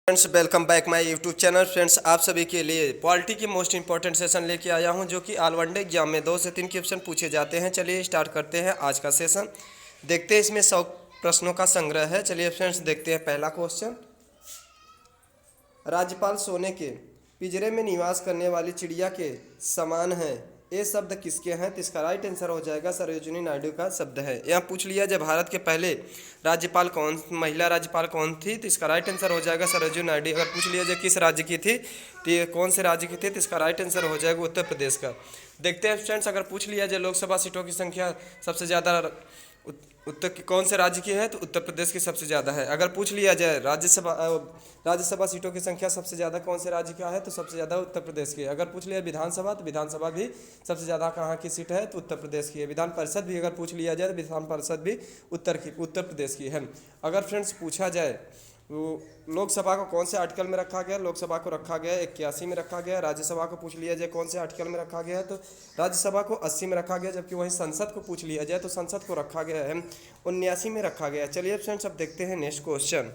Friends welcome back my YouTube channel. Friends आप सभी के लिए पॉलिटी की मोस्ट इंपॉर्टेंट सेशन लेके आया हूं, जो कि ऑल वन डे एग्जाम में 2 से 3 क्वेश्चन पूछे जाते हैं। चलिए स्टार्ट करते हैं आज का सेशन। देखते हैं, इसमें 100 प्रश्नों का संग्रह है। चलिए फ्रेंड्स देखते हैं पहला क्वेश्चन। राज्यपाल सोने के पिंजरे में निवास करने वाली चिड़िया के समान है, ये शब्द किसके हैं? तो इसका राइट आंसर हो जाएगा सरोजिनी नायडू का शब्द है। यहाँ पूछ लिया जब भारत के पहले राज्यपाल महिला राज्यपाल कौन थी, तो इसका राइट आंसर हो जाएगा सरोजिनी नायडू। अगर पूछ लिया जाए किस राज्य की थी, तो ये कौन से राज्य की थी, तो इसका राइट आंसर हो जाएगा उत्तर प्रदेश का। देखते हैं फ्रेंड्स, अगर पूछ लिया जाए लोकसभा सीटों की संख्या सबसे ज़्यादा उत्तर की कौन से राज्य की है, तो उत्तर प्रदेश की सबसे ज़्यादा है। अगर पूछ लिया जाए राज्यसभा सीटों की संख्या सबसे ज़्यादा कौन से राज्य का है, तो सबसे ज़्यादा उत्तर प्रदेश की है। अगर पूछ लिया विधानसभा, तो विधानसभा भी सबसे ज़्यादा कहाँ की सीट है, तो उत्तर प्रदेश की है। विधान परिषद भी अगर पूछ लिया जाए, तो विधान परिषद भी उत्तर प्रदेश की है। अगर फ्रेंड्स पूछा जाए लोकसभा को कौन से आर्टिकल में रखा गया, लोकसभा को रखा गया 81 में रखा गया। राज्यसभा को पूछ लिया जाए कौन से आर्टिकल में रखा गया है, तो राज्यसभा को 80 में रखा गया। जबकि वहीं संसद को पूछ लिया जाए तो संसद को रखा गया है 79 में रखा गया है। चलिए फ्रेंड्स अब देखते हैं नेक्स्ट क्वेश्चन।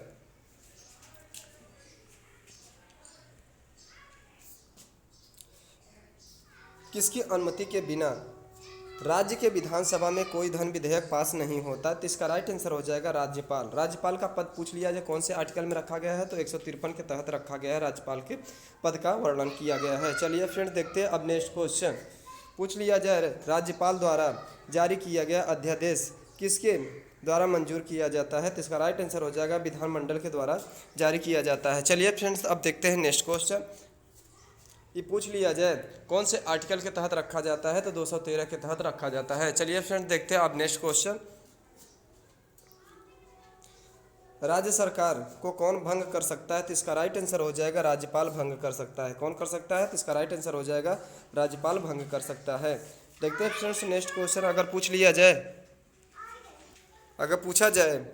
किसकी अनुमति के बिना राज्य के विधानसभा में कोई धन विधेयक पास नहीं होता, तो इसका राइट आंसर हो जाएगा राज्यपाल। राज्यपाल का पद पूछ लिया जाए कौन से आर्टिकल में रखा गया है, तो 153 के तहत रखा गया है। राज्यपाल के पद का वर्णन किया गया है। चलिए फ्रेंड्स देखते हैं अब नेक्स्ट क्वेश्चन। पूछ लिया जाए राज्यपाल द्वारा जारी किया गया अध्यादेश किसके द्वारा मंजूर किया जाता है, तो इसका राइट आंसर हो जाएगा विधानमंडल के द्वारा जारी किया जाता है। चलिए फ्रेंड्स अब देखते हैं नेक्स्ट क्वेश्चन। ये पूछ लिया जाए कौन से आर्टिकल के तहत रखा जाता है, तो 213 के तहत रखा जाता है। चलिए फ्रेंड्स देखते हैं अब नेक्स्ट क्वेश्चन। राज्य सरकार को कौन भंग कर सकता है, तो इसका राइट आंसर हो जाएगा राज्यपाल भंग कर सकता है। कौन कर सकता है, तो इसका राइट आंसर हो जाएगा राज्यपाल भंग कर सकता है। देखते हैं फ्रेंड्स नेक्स्ट क्वेश्चन। अगर पूछा जाए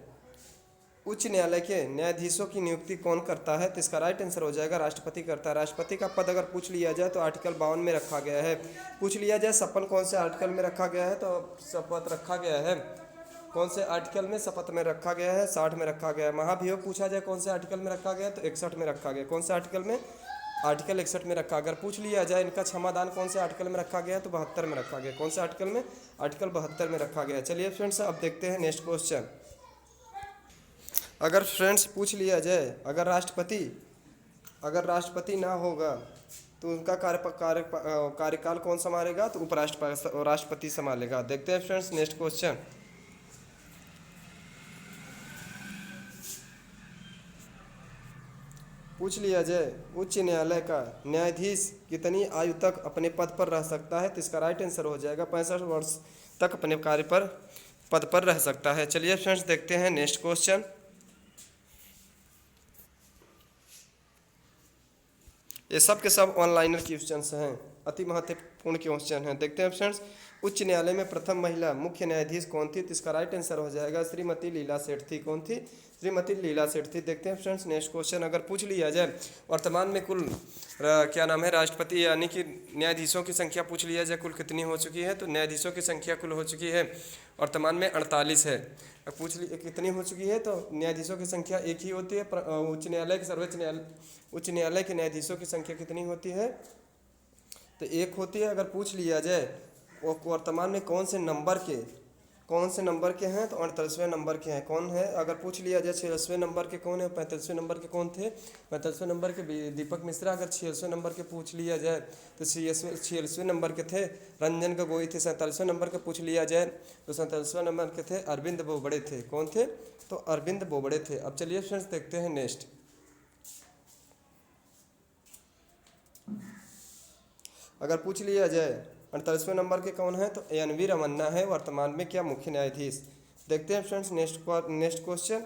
उच्च न्यायालय के न्यायाधीशों की नियुक्ति कौन करता है, तो इसका राइट आंसर हो जाएगा राष्ट्रपति करता है। राष्ट्रपति का पद अगर पूछ लिया जाए तो आर्टिकल 52 में रखा गया है। पूछ लिया जाए शपथ कौन से आर्टिकल में रखा गया है, तो शपथ रखा गया है कौन से आर्टिकल में, शपथ में रखा गया है 60 में रखा गया है। महाभियोग पूछा जाए कौन से आर्टिकल में रखा गया, तो 61 में रखा गया। कौन से आर्टिकल में, आर्टिकल 61 में रखा। अगर पूछ लिया जाए इनका क्षमादान कौन से आर्टिकल में रखा गया, तो 72 में रखा गया। कौन से आर्टिकल में, आर्टिकल 72 में रखा गया। चलिए फ्रेंड्स अब देखते हैं नेक्स्ट क्वेश्चन। अगर फ्रेंड्स पूछ लिया जाए अगर राष्ट्रपति ना होगा तो उनका कार्यकाल कौन संभालेगा, तो राष्ट्रपति संभालेगा। देखते हैं फ्रेंड्स नेक्स्ट क्वेश्चन। पूछ लिया जाए उच्च न्यायालय का न्यायाधीश कितनी आयु तक अपने पद पर रह सकता है, तो इसका राइट आंसर हो जाएगा 65 वर्ष तक अपने पद पर रह सकता है। चलिए फ्रेंड्स देखते हैं नेक्स्ट क्वेश्चन। ये सब के सब ऑनलाइनर क्वेश्चन हैं, अति महत्वपूर्ण क्वेश्चन हैं। देखते हैं फ्रेंड्स उच्च न्यायालय में प्रथम महिला मुख्य न्यायाधीश कौन थी, तो इसका राइट आंसर हो जाएगा श्रीमती लीला सेठ थी। कौन थी, श्रीमती लीला सेठ थी। देखते हैं फ्रेंड्स नेक्स्ट क्वेश्चन। अगर पूछ लिया जाए वर्तमान में कुल राष्ट्रपति यानी कि न्यायाधीशों की संख्या पूछ लिया जाए कुल कितनी हो चुकी है, तो न्यायाधीशों की संख्या कुल हो चुकी है वर्तमान में 48 है। अब पूछ ली कितनी हो चुकी है, तो न्यायाधीशों की संख्या एक ही होती है। उच्च न्यायालय के न्यायाधीशों की संख्या कितनी होती है, तो एक होती है। अगर पूछ लिया जाए वो वर्तमान में कौन से नंबर के हैं, तो 38वें नंबर के हैं। कौन है, अगर पूछ लिया जाए 46वें नंबर के कौन है, 45वें नंबर के कौन थे, 45वें नंबर के दीपक मिश्रा। अगर 46वें नंबर के पूछ लिया जाए तो 46वें नंबर के थे रंजन गोगोई थे। 47वें नंबर के पूछ लिया जाए तो 47वें नंबर के थे अरविंद बोबड़े थे। कौन थे, तो अरविंद बोबड़े थे। अब चलिए फ्रेंड्स देखते हैं नेक्स्ट। अगर पूछ लिया जाए 48वें नंबर के कौन है, तो एन.वी. रमन्ना है वर्तमान में क्या मुख्य न्यायाधीश। देखते हैं फ्रेंड्स नेक्स्ट क्वेश्चन।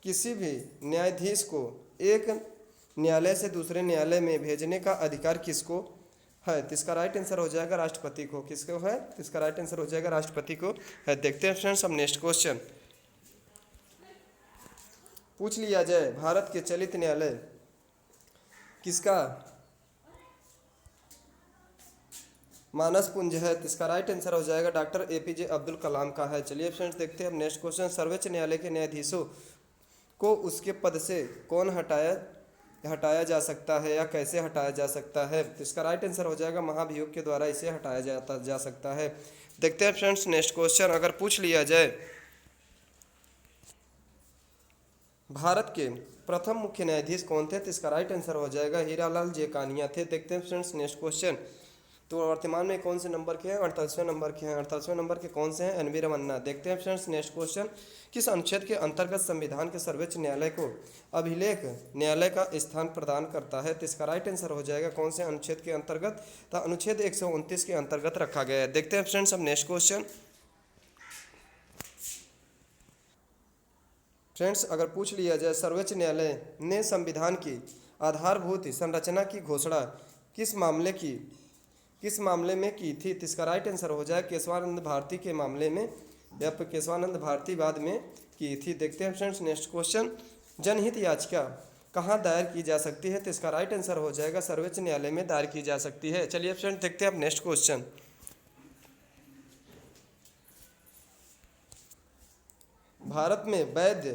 किसी भी न्यायाधीश को एक न्यायालय से दूसरे न्यायालय में भेजने का अधिकार किसको है, तो इसका राइट आंसर हो जाएगा राष्ट्रपति को। किसको है, तो इसका राइट आंसर हो जाएगा राष्ट्रपति को है। देखते हैं फ्रेंड्स अब नेक्स्ट क्वेश्चन। पूछ लिया जाए भारत के चलित न्यायालय किसका मानस पुंज है, तो इसका राइट आंसर हो जाएगा डॉक्टर APJ अब्दुल कलाम का है। चलिए फ्रेंड्स देखते हैं अब नेक्स्ट क्वेश्चन। सर्वोच्च न्यायालय के न्यायाधीशों को उसके पद से कौन हटाया जा सकता है या कैसे हटाया जा सकता है? तो इसका राइट आंसर हो जाएगा महाभियोग के द्वारा इसे हटाया जा सकता है। देखते हैं फ्रेंड्स नेक्स्ट क्वेश्चन अगर पूछ लिया जाए, भारत के प्रथम मुख्य न्यायाधीश कौन थे? तो इसका राइट आंसर हो जाएगा हीरालाल जेकानिया थे। देखते हैं फ्रेंड्स नेक्स्ट क्वेश्चन, तो वर्तमान में कौन से नंबर के हैं? 48वें नंबर के हैं। 48वें नंबर के कौन से हैं? N V Ramanna. देखते हैं फ्रेंड्स नेक्स्ट क्वेश्चन, किस अनुच्छेद के अंतर्गत संविधान के सर्वोच्च न्यायालय को अभिलेख न्यायालय का स्थान प्रदान करता है? तो इसका राइट आंसर हो जाएगा कौन से अनुच्छेद के अंतर्गत? तो अनुच्छेद 129 के अंतर्गत रखा गया है। देखते हैं फ्रेंड्स अब नेक्स्ट क्वेश्चन, फ्रेंड्स अगर पूछ लिया जाए सर्वोच्च न्यायालय ने संविधान की आधारभूत संरचना की घोषणा किस मामले में की थी? तो इसका राइट आंसर हो जाए केशवानंद भारती के मामले में, या फिर केशवानंद भारती बाद में की थी। देखते हैं फ्रेंड्स नेक्स्ट क्वेश्चन, जनहित याचिका कहाँ दायर की जा सकती है? तो इसका राइट आंसर हो जाएगा सर्वोच्च न्यायालय में दायर की जा सकती है। चलिए फ्रेंड्स देखते हैं अब नेक्स्ट क्वेश्चन, भारत में वैध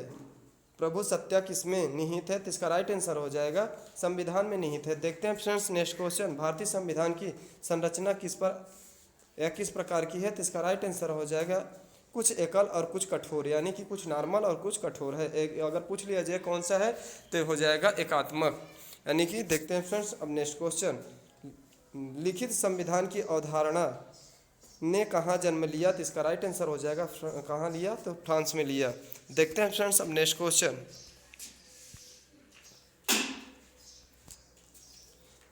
प्रभुसत्ता किसमें निहित है? तो इसका राइट आंसर हो जाएगा संविधान में निहित है। देखते हैं फ्रेंड्स नेक्स्ट क्वेश्चन, भारतीय संविधान की संरचना किस प्रकार की है? तो इसका राइट आंसर हो जाएगा कुछ एकल और कुछ कठोर, यानी कि कुछ नॉर्मल और कुछ कठोर है। अगर पूछ लिया जाए कौन सा है तो हो जाएगा एकात्मक, यानी कि देखते हैं फ्रेंड्स अब नेक्स्ट क्वेश्चन, लिखित संविधान की अवधारणा ने कहाँ जन्म लिया? तो इसका राइट आंसर हो जाएगा कहाँ लिया? तो फ्रांस में लिया। देखते हैं फ्रेंड्स अब नेक्स्ट क्वेश्चन,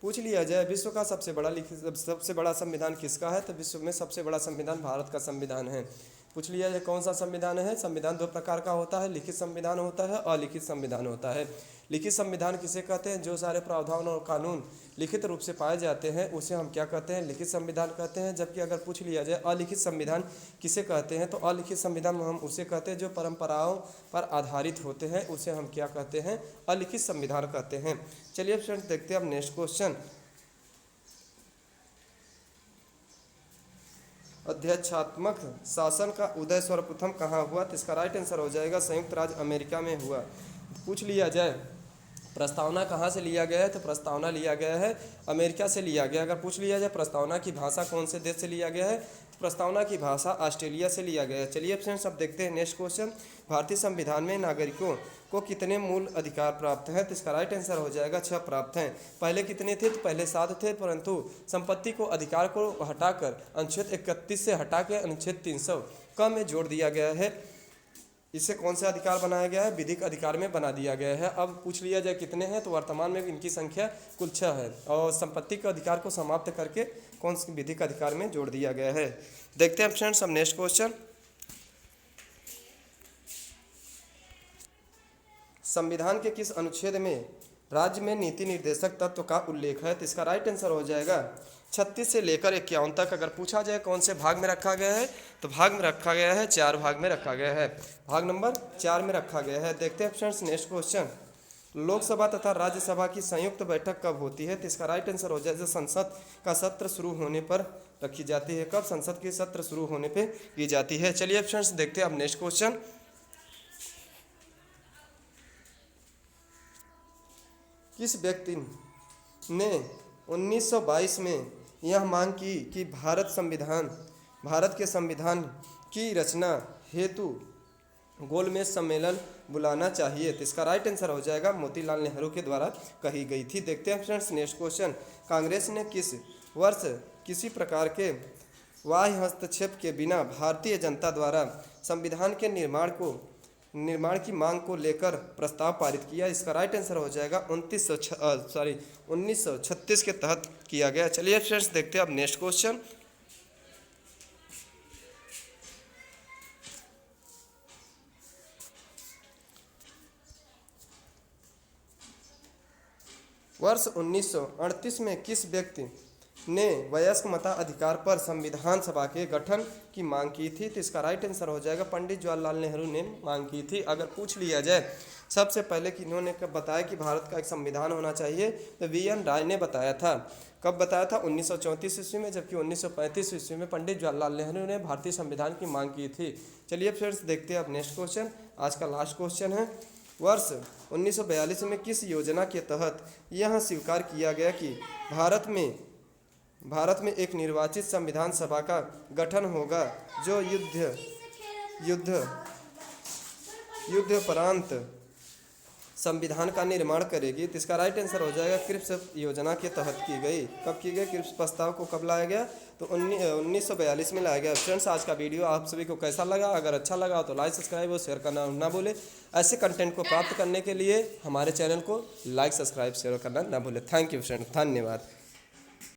पूछ लिया जाए विश्व का सबसे बड़ा संविधान किसका है? तो विश्व में सबसे बड़ा संविधान भारत का संविधान है। पूछ लिया जाए कौन सा संविधान है? संविधान दो प्रकार का होता है, लिखित संविधान होता है, अलिखित संविधान होता है। लिखित संविधान किसे कहते हैं? जो सारे प्रावधान और कानून लिखित रूप से पाए जाते हैं उसे हम क्या कहते हैं? लिखित संविधान कहते हैं। जबकि अगर पूछ लिया जाए अलिखित संविधान किसे कहते हैं? तो अलिखित संविधान हम उसे कहते हैं जो परंपराओं पर आधारित होते हैं, उसे हम क्या कहते हैं? अलिखित संविधान कहते हैं। चलिए फ्रेंड्स देखते हैं अब नेक्स्ट क्वेश्चन, अध्यक्षात्मक शासन का उदय सर्वप्रथम कहाँ हुआ? तो इसका राइट आंसर हो जाएगा संयुक्त राज्य अमेरिका में हुआ। पूछ लिया जाए प्रस्तावना कहाँ से लिया गया है? तो प्रस्तावना लिया गया है अमेरिका से लिया गया। अगर पूछ लिया जाए प्रस्तावना की भाषा कौन से देश से लिया गया है? तो प्रस्तावना की भाषा ऑस्ट्रेलिया से लिया गया है। चलिए फ्रेंड्स अब देखते हैं नेक्स्ट क्वेश्चन, भारतीय संविधान में नागरिकों को कितने मूल अधिकार प्राप्त हैं? तो इसका राइट आंसर हो जाएगा 6 प्राप्त हैं। पहले कितने थे? तो पहले 7 थे, परंतु संपत्ति को अधिकार को हटाकर अनुच्छेद 31 से हटा के अनुच्छेद 300 क में जोड़ दिया गया है। इसे कौन सा अधिकार बनाया गया है? विधिक अधिकार में बना दिया गया है। अब पूछ लिया जाए कितने हैं? तो वर्तमान में इनकी संख्या कुल 6 है और संपत्ति के अधिकार को समाप्त करके कौन से विधिक अधिकार में जोड़ दिया गया है। देखते हैं फ्रेंड्स अब नेक्स्ट क्वेश्चन, संविधान के किस अनुच्छेद में राज्य में नीति निर्देशक तत्व का उल्लेख है? तो इसका राइट आंसर हो जाएगा 36 से लेकर 51 तक। अगर पूछा जाए कौन से भाग में रखा गया है? तो भाग में रखा गया है 4 भाग में रखा गया है, भाग नंबर 4 में रखा गया है। देखते हैं फ्रेंड्स नेक्स्ट क्वेश्चन, लोकसभा तथा राज्यसभा की संयुक्त बैठक कब होती है? तो इसका राइट आंसर हो जाएगा संसद का सत्र शुरू होने पर रखी जाती है। कब? संसद के सत्र शुरू होने पर की जाती है। चलिए फ्रेंड्स देखते हैं अब नेक्स्ट क्वेश्चन, किस व्यक्ति ने 1922 में यह मांग की कि भारत के संविधान की रचना हेतु गोलमेज सम्मेलन बुलाना चाहिए? तो इसका राइट आंसर हो जाएगा मोतीलाल नेहरू के द्वारा कही गई थी। देखते हैं फ्रेंड्स नेक्स्ट क्वेश्चन, कांग्रेस ने किस वर्ष किसी प्रकार के बाह्य हस्तक्षेप के बिना भारतीय जनता द्वारा संविधान के निर्माण की मांग को लेकर प्रस्ताव पारित किया? इसका राइट आंसर हो जाएगा 1936 के तहत किया गया। चलिए फ्रेंड्स देखते हैं अब नेक्स्ट क्वेश्चन, वर्ष 1938 में किस व्यक्ति ने वयस्क मताधिकार पर संविधान सभा के गठन की मांग की थी? तो इसका राइट आंसर हो जाएगा पंडित जवाहरलाल नेहरू ने मांग की थी। अगर पूछ लिया जाए सबसे पहले कि इन्होंने कब बताया कि भारत का एक संविधान होना चाहिए, तो वी.एन. राय ने बताया था। कब बताया था? 1934 ईस्वी में, जबकि 1935 ईस्वी में पंडित जवाहरलाल नेहरू ने भारतीय संविधान की मांग की थी। चलिए फ्रेंड्स देखते हैं अब नेक्स्ट क्वेश्चन, आज का लास्ट क्वेश्चन है, वर्ष 1942 में किस योजना के तहत यह स्वीकार किया गया कि भारत में एक निर्वाचित संविधान सभा का गठन होगा जो युद्धोपरांत संविधान का निर्माण करेगी? तो इसका राइट आंसर हो जाएगा क्रिप्स योजना के तहत की गई। कब की गई? क्रिप्स प्रस्ताव को कब लाया गया? तो 1942 में लाया गया। फ्रेंड्स, आज का वीडियो आप सभी को कैसा लगा? अगर अच्छा लगा तो लाइक, सब्सक्राइब और शेयर करना ना भूले। ऐसे कंटेंट को प्राप्त करने के लिए हमारे चैनल को लाइक, सब्सक्राइब, शेयर करना ना भूले। थैंक यू फ्रेंड्स, धन्यवाद।